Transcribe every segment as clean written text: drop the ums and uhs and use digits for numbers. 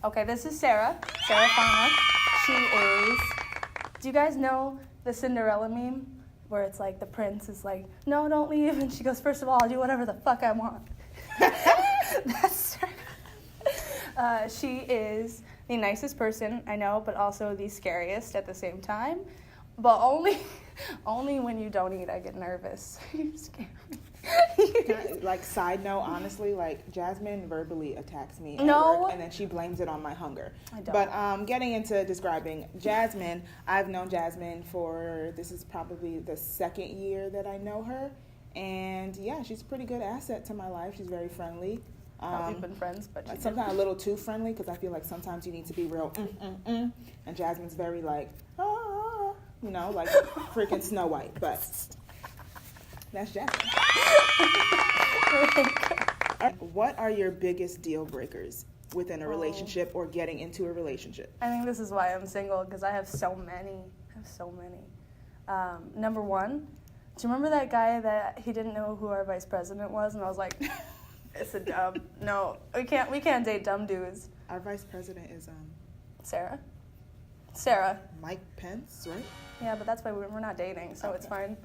Okay, this is Sarah. Sarah Fana. She is... Do you guys know the Cinderella meme? Where it's like the prince is like, no, don't leave. And she goes, first of all, I'll do whatever the fuck I want. That's her. She is the nicest person I know, but also the scariest at the same time. But only when you don't eat, I get nervous. You scare me. Like, side note, honestly, like, Jasmine verbally attacks me at No. work, and then she blames it on my hunger. I don't. But getting into describing Jasmine, I've known Jasmine for, this is probably the second year that I know her, and yeah, she's a pretty good asset to my life. She's very friendly. We've been friends, but sometimes a little too friendly, because I feel like sometimes you need to be real, and Jasmine's very like, you know, like freaking Snow White, but that's Jasmine. What are your biggest deal breakers within a relationship or getting into a relationship? I think this is why I'm single, because I have so many. Number one, do you remember that guy that he didn't know who our vice president was? And I was like, it's a dumb. No, we can't date dumb dudes. Our vice president is Sarah. Mike Pence, right? Yeah, but that's why we're not dating, so it's fine.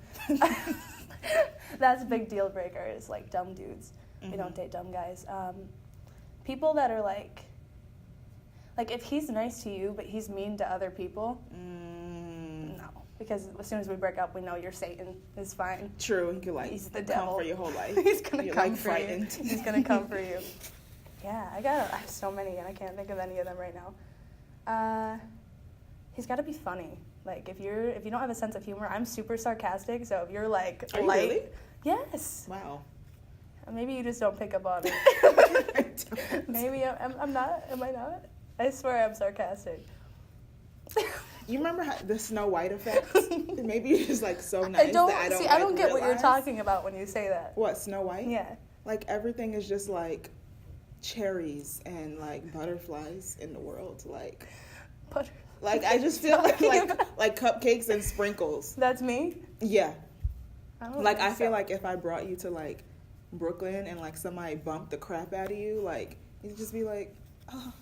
That's a big deal breaker, is like dumb dudes. We don't date dumb guys. People that are like if he's nice to you but he's mean to other people, no. Because as soon as we break up, we know you're Satan. It's fine. True, he could he's the come devil for your whole life. He's gonna you're come like for frightened. you. He's gonna come for you. Yeah, I have so many, and I can't think of any of them right now. He's got to be funny. Like if you don't have a sense of humor, I'm super sarcastic. So if you're like Are you light, really? yes. Wow. Maybe you just don't pick up on it. Maybe I'm not. Am I not? I swear I'm sarcastic. You remember the Snow White effect? Maybe you're just like so nice I don't get what you're realize. talking about when you say that. What, Snow White? Yeah. Like everything is just like cherries and like butterflies in the world. Like I just feel like cupcakes and sprinkles. That's me? Yeah. I feel so. like if I brought you to like Brooklyn and like somebody bumped the crap out of you, like you'd just be like, oh,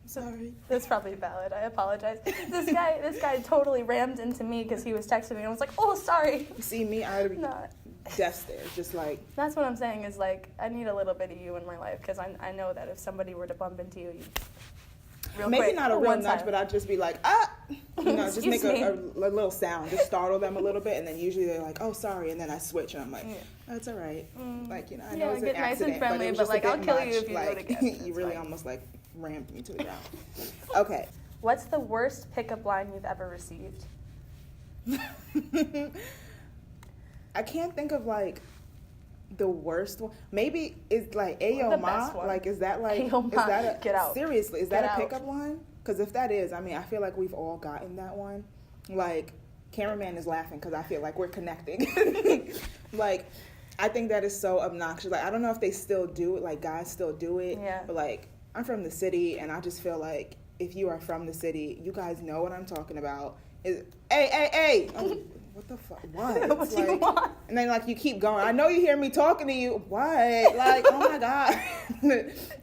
sorry. That's probably valid. I apologize. This guy totally rammed into me because he was texting me and I was like, oh, sorry. See me, I would be Not. death stare, just like. That's what I'm saying is like I need a little bit of you in my life because I know that if somebody were to bump into you, maybe quick, not a real nudge, time. but I'd just be like, just make a little sound, just startle them a little bit, and then usually they're like, oh, sorry, and then I switch, and I'm like, that's all right. Like, I know it's an get nice accident, and friendly, but, but like, I'll kill much. you if you do it again. You really almost like rammed me to the ground. Okay. What's the worst pickup line you've ever received? I can't think of like the worst one. Maybe it's like Ayo Ma. Like, is that like, Ayo is Ma, that a, get out. Seriously, is Get that a out. pickup line? Because if that is, I mean, I feel like we've all gotten that one. Like, cameraman is laughing because I feel like we're connecting. Like, I think that is so obnoxious. Like, I don't know if they still do it, like guys still do it. Yeah. But like, I'm from the city, and I just feel like if you are from the city, you guys know what I'm talking about. Is hey. What the fuck? What? What do you want? And then like you keep going. I know you hear me talking to you. What? Like, oh my god.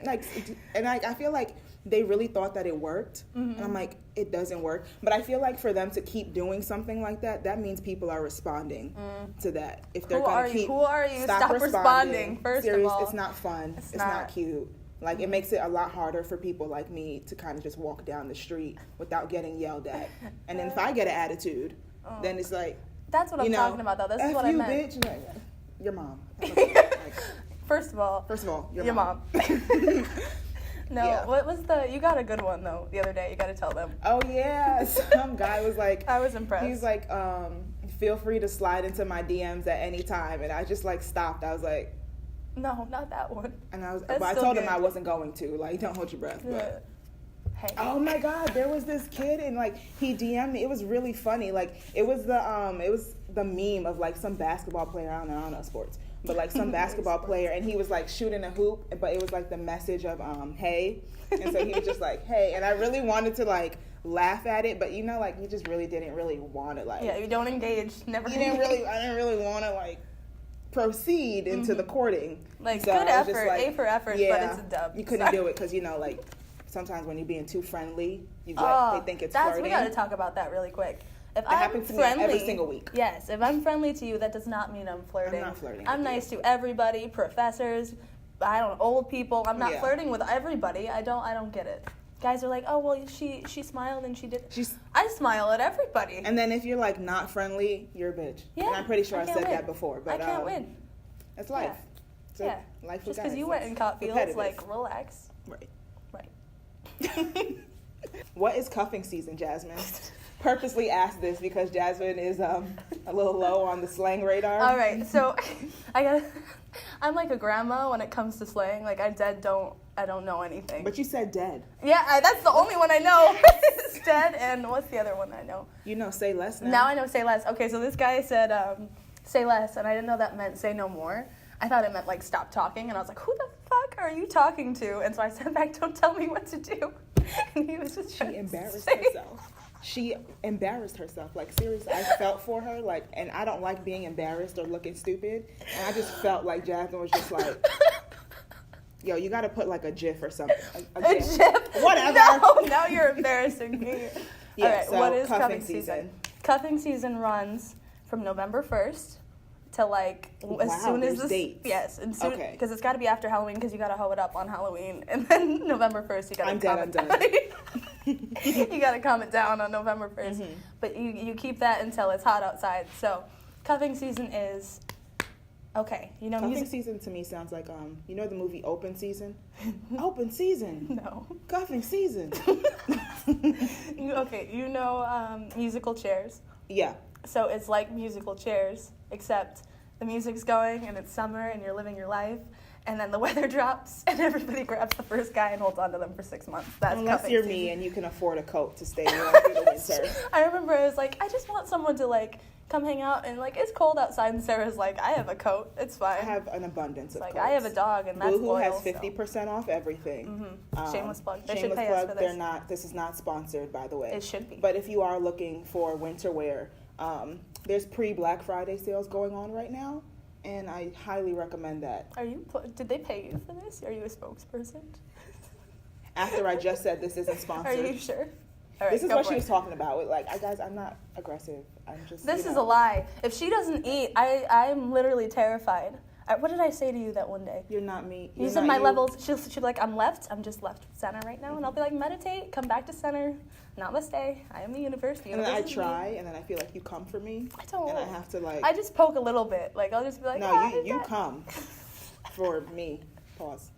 I feel like they really thought that it worked, and I'm like, it doesn't work. But I feel like for them to keep doing something like that, that means people are responding to that. If they're gonna keep, who are you? Stop responding. First of all, it's not fun. It's not cute. Like, it makes it a lot harder for people like me to kind of just walk down the street without getting yelled at. And then if I get an attitude, then it's like, that's what I'm talking about, though. This is what I meant. Bitch. Like, your mom. First of all, your mom. No, Yeah. What was you got a good one, though, the other day. You got to tell them. Oh, yeah. Some guy was like, I was impressed. He's like, feel free to slide into my DMs at any time. And I just like stopped. I was like, no, not that one. And I told him I wasn't going to. Like, don't hold your breath. But. Hey. Oh my God, there was this kid and like he DM'd me. It was really funny. Like it was the meme of like some basketball player. I don't know sports, but like some basketball player, and he was like shooting a hoop, but it was like the message of hey, and so he was just like hey, and I really wanted to like laugh at it, but like you just really didn't really want to like. Yeah, you don't engage. Never. I didn't really want to like proceed into the courting. Like so good effort, like, A for effort, yeah, but it's a dub. You couldn't do it because like. sometimes when you're being too friendly, they think it's We flirting. got to talk about that really quick. If That happens to me every single week. Yes, if I'm friendly to you, that does not mean I'm flirting. I'm not flirting. I'm nice to everybody, professors, old people. I'm not flirting with everybody. I don't get it. Guys are like, oh well, she smiled and she did. I smile at everybody. And then if you're like not friendly, you're a bitch. Yeah, and I'm pretty sure I said win. that before, but I can't win. It's life. Yeah. Life Just because you went and caught feels, like relax. Right. What is cuffing season, Jasmine? Purposely asked this because Jasmine is a little low on the slang radar. All right, so I'm like a grandma when it comes to slang. Like I don't know anything. But you said dead. Yeah, that's the only one I know. It's dead, and what's the other one I know? You know, say less now. Now I know say less. Okay, so this guy said say less, and I didn't know that meant say no more. I thought it meant like stop talking, and I was like, who the fuck are you talking to? And so I said back, don't tell me what to do. And he was just She embarrassed herself. She embarrassed herself. Like, seriously, I felt for her. Like, and I don't like being embarrassed or looking stupid. And I just felt like Jasmine was just like, yo, you got to put like a GIF or something. A GIF. Whatever. No, now you're embarrassing me. Yeah, all right, so what is cuffing season? Cuffing season runs from November 1st to like as soon as this. Dates. Yes, and soon Okay. because it's got to be after Halloween because you got to hoe it up on Halloween, and then November 1st you got to. I'm done. You got to calm it down on November 1st, but you keep that until it's hot outside. So, cuffing season is okay. You know, cuffing season to me sounds like you know the movie Open Season. Open Season. No. Cuffing season. Okay, you know musical chairs. Yeah. So it's like musical chairs, except the music's going and it's summer and you're living your life, and then the weather drops and everybody grabs the first guy and holds onto them for 6 months. That's unless you're season. me and you can afford a coat to stay warm through the winter. I remember I was like, I just want someone to like come hang out, and like it's cold outside, and Sarah's like, I have a coat, it's fine. I have an abundance of coats. I have a dog, and that's Boohoo loyal, has 50% off everything. Shameless plug. They shameless should pay plug. us for this. This is not sponsored, by the way. It should be. But if you are looking for winter wear, there's pre-Black Friday sales going on right now, and I highly recommend that. Did they pay you for this? Are you a spokesperson? After I just said this isn't sponsored. Are you sure? All right, this is what she was talking about. Like, guys, I'm not aggressive. I'm just. This is a lie. If she doesn't eat, I'm literally terrified. What did I say to you that one day? You're not me. You said my levels. She'll be like, I'm just left center right now, and I'll be like, meditate, come back to center. Namaste. I am the universe. And then I try, and then I feel like you come for me. I don't. And I have to like. I just poke a little bit. Like I'll just be like, no, you come for me. Pause.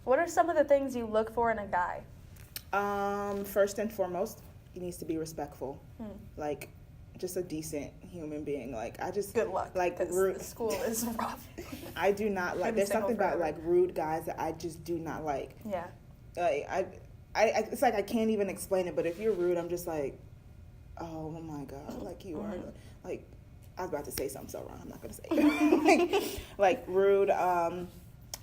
What are some of the things you look for in a guy? First and foremost, he needs to be respectful. Like, just a decent human being. Like, I just good luck. Like rude. School is rough. I do not like. There's something about like rude guys that I just do not like. Yeah. I it's like I can't even explain it. But if you're rude, I'm just like, oh my god, like you are like. I was about to say something so wrong. I'm not gonna say it. like rude.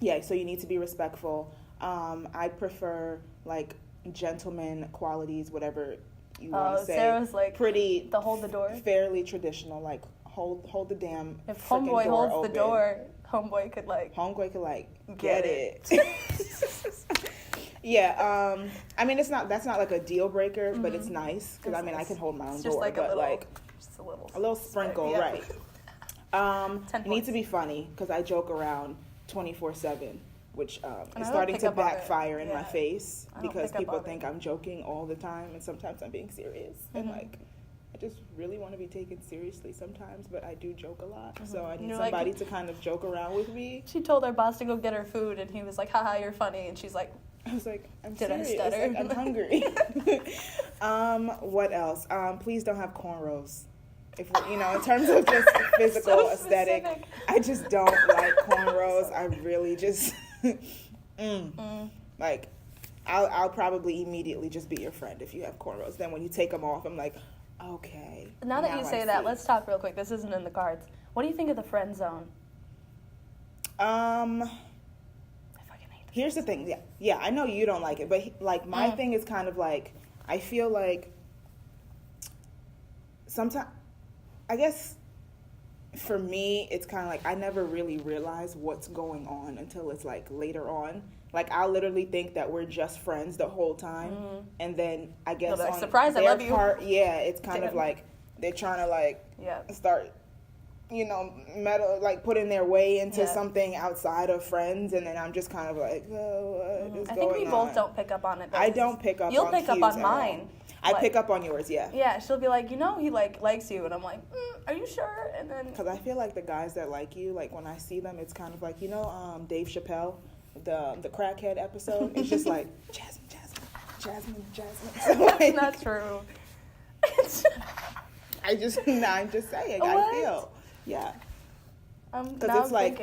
Yeah. So you need to be respectful. I prefer like gentleman qualities, whatever you want to say. Sarah's like pretty. The hold the door. Fairly traditional, like hold the damn. If homeboy door holds open. the door, homeboy could like get it. Yeah. I mean, that's not like a deal breaker, but it's nice because I mean I can hold my own door, like but just a little sprinkle, yeah. right? You need to be funny because I joke around 24/7. Which is starting to backfire in my face because people think I'm joking all the time, and sometimes I'm being serious. And like, I just really want to be taken seriously sometimes, but I do joke a lot. So I need somebody to kind of joke around with me. She told our boss to go get her food, and he was like, "Haha, you're funny," and she's like, I was like, I'm Did serious. I stutter? Like, I'm hungry. What else? Please don't have cornrows. If in terms of just physical aesthetic, specific. I just don't like cornrows. I really just like I'll probably immediately just be your friend if you have cornrows. Then when you take them off, I'm like, okay. Now that you say that, let's talk real quick. This isn't in the cards. What do you think of the friend zone? I fucking hate it. Here's the thing. Yeah, I know you don't like it, but like my thing is kind of like I feel like sometimes I guess for me, it's kind of like I never really realize what's going on until it's like later on. Like I'll literally think that we're just friends the whole time, and then I guess like, on surprise, their I love you. part, it's kind of like they're trying to like start, putting their way into something outside of friends, and then I'm just kind of like, oh, what is I going think we both don't pick up on it. I don't pick up. You'll on pick up cues on at all. mine. I pick up on yours, yeah. Yeah, she'll be like, he likes you, and I'm like, are you sure? And then because I feel like the guys that like you, like when I see them, it's kind of like Dave Chappelle, the crackhead episode. It's just like Jasmine. So, that's not true. I'm just saying. What? I feel, yeah. Because it's like.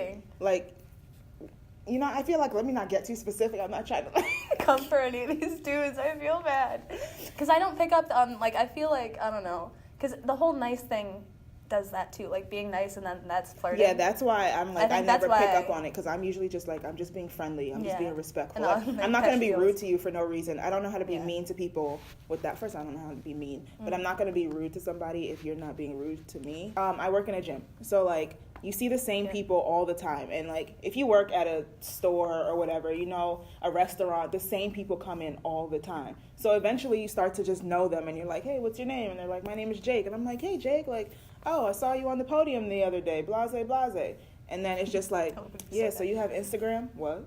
I feel like, let me not get too specific. I'm not trying to come for any of these dudes. I feel bad. Because I don't pick up on, I feel like, I don't know. Because the whole nice thing does that too. Like, being nice and then that's flirting. Yeah, that's why I'm like, I never pick up on it. Because I'm usually just like, I'm just being friendly. I'm just being respectful. I'm not going to be rude to you for no reason. I don't know how to be mean to people with that. First, I don't know how to be mean. But I'm not going to be rude to somebody if you're not being rude to me. I work in a gym. So, like, you see the same people all the time. And, like, if you work at a store or whatever, a restaurant, the same people come in all the time. So eventually you start to just know them and you're like, hey, what's your name? And they're like, my name is Jake. And I'm like, hey, Jake, like, oh, I saw you on the podium the other day, blase, blase. And then it's just like, so you have Instagram? What?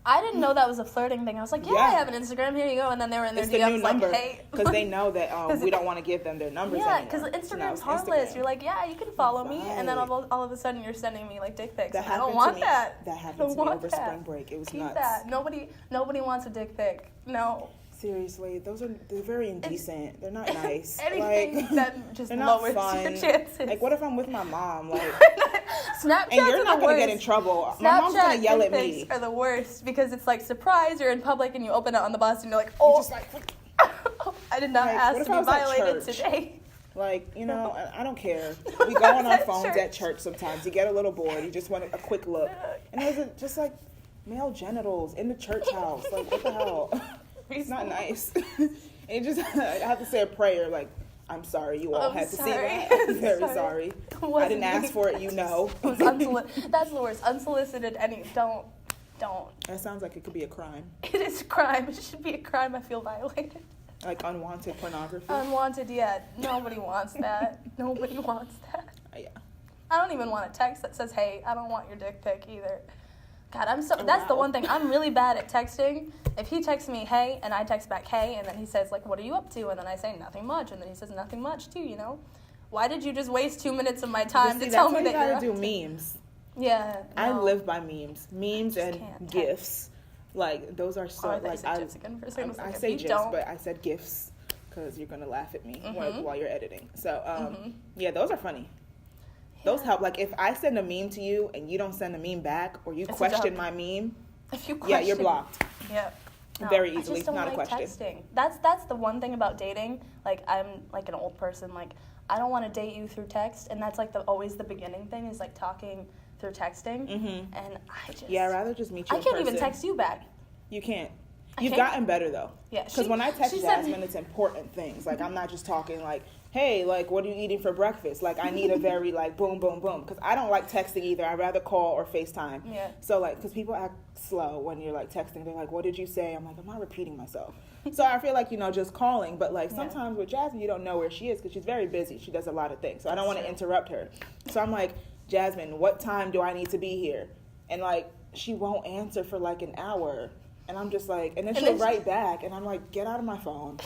I didn't know that was a flirting thing. I was like, I have an Instagram. Here you go. And then they were in their DMs like, hey. Because they know that we don't want to give them their numbers anymore. Yeah, because Instagram's harmless. Instagram. You're like, you can follow me. And then all of a sudden you're sending me, like, dick pics. I don't want that. That happened to me over spring break. It was Keep nuts. That. Nobody wants a dick pic. No. Seriously, they're very indecent. They're not nice. Anything that just lowers your chances. Like, what if I'm with my mom? Like, Snapchat and you're not gonna get in trouble. My mom's gonna yell at me. Are the worst because it's like surprise. You're in public and you open it on the bus and you're like, oh, I did not ask to be violated today. Like, I don't care. We go on our phones at church sometimes. You get a little bored. You just want a quick look, and there's just like male genitals in the church house. Like, what the hell? It's not nice. And I have to say a prayer, like, I'm sorry you all had to see that. I'm very sorry. I didn't ask for it, That's the worst. Unsolicited, don't. That sounds like it could be a crime. It is a crime. It should be a crime. I feel violated. Like unwanted pornography? Unwanted, yeah. Nobody wants that. Nobody wants that. Yeah. I don't even want a text that says, hey, I don't want your dick pic either. God, that's the one thing. I'm really bad at texting. If he texts me, hey, and I text back, hey, and then he says, like, what are you up to? And then I say, nothing much. And then he says, nothing much, too, Why did you just waste 2 minutes of my time to tell me that you're up to? You gotta do memes. Yeah. No. I live by memes. Memes and GIFs. Like, those are so, like, I GIFs again for a second. I say GIFs, but I said GIFs because you're gonna laugh at me while you're editing. So, yeah, those are funny. Those help. Like, if I send a meme to you and you don't send a meme back, or you question my meme, you're blocked. Yeah. No, very easily. I just don't not like a question. Texting. That's the one thing about dating. Like, I'm like an old person. Like, I don't want to date you through text, and that's like always the beginning thing is like talking through texting. And I'd rather just meet you. I can't even text you back. You can't. You've gotten better though. Yeah. Because when I text Jasmine, it's important things. Like, I'm not just talking like, hey, like, what are you eating for breakfast? Like, I need a very, like, boom, boom, boom. Because I don't like texting either. I'd rather call or FaceTime. Yeah. So, like, because people act slow when you're, like, texting. They're like, what did you say? I'm like, I'm not repeating myself. So I feel like, just calling. But, like, sometimes with Jasmine, you don't know where she is because she's very busy. She does a lot of things. So I don't want to interrupt her. So I'm like, Jasmine, what time do I need to be here? And, like, she won't answer for, like, an hour. And I'm just like, and then she'll write back, and I'm like, get out of my phone.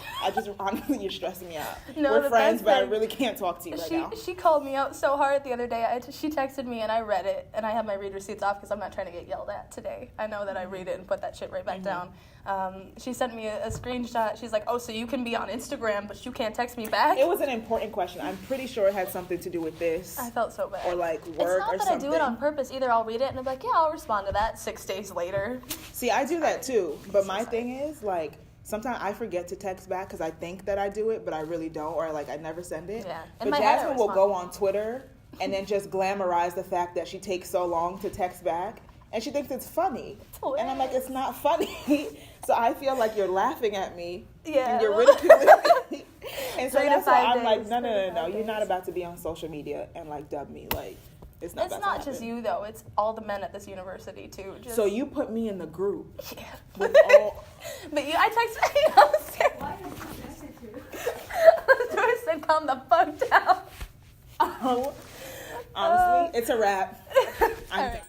Honestly, you're stressing me out. No, we're friends, but I really can't talk to you right now. She called me out so hard the other day. She texted me, and I read it, and I have my read receipts off because I'm not trying to get yelled at today. I know that I read it and put that shit right back down. She sent me a screenshot. She's like, oh, so you can be on Instagram, but you can't text me back? It was an important question. I'm pretty sure it had something to do with this. I felt so bad. Or, like, work or something. It's not that I do it on purpose either. I'll read it, and I'm like, yeah, I'll respond to that 6 days later. See, I do that too. But my thing is, like, sometimes I forget to text back because I think that I do it, but I really don't, or, like, I never send it. Yeah. But Jasmine will go on Twitter and then just glamorize the fact that she takes so long to text back, and she thinks it's funny. And I'm like, it's not funny. So I feel like you're laughing at me, and you're ridiculing me. And so 3 to that's why 5 I'm like, days, no, 3 to 5 you're not days. about to be on social media and like dub me. Like, it's not. It's about to not just happen. you though. It's all the men at this university too. Just, So you put me in the group yeah. with all. But I texted. I was scared. Why did you message her? George said, "Calm the fuck down." Honestly, it's a wrap. All right.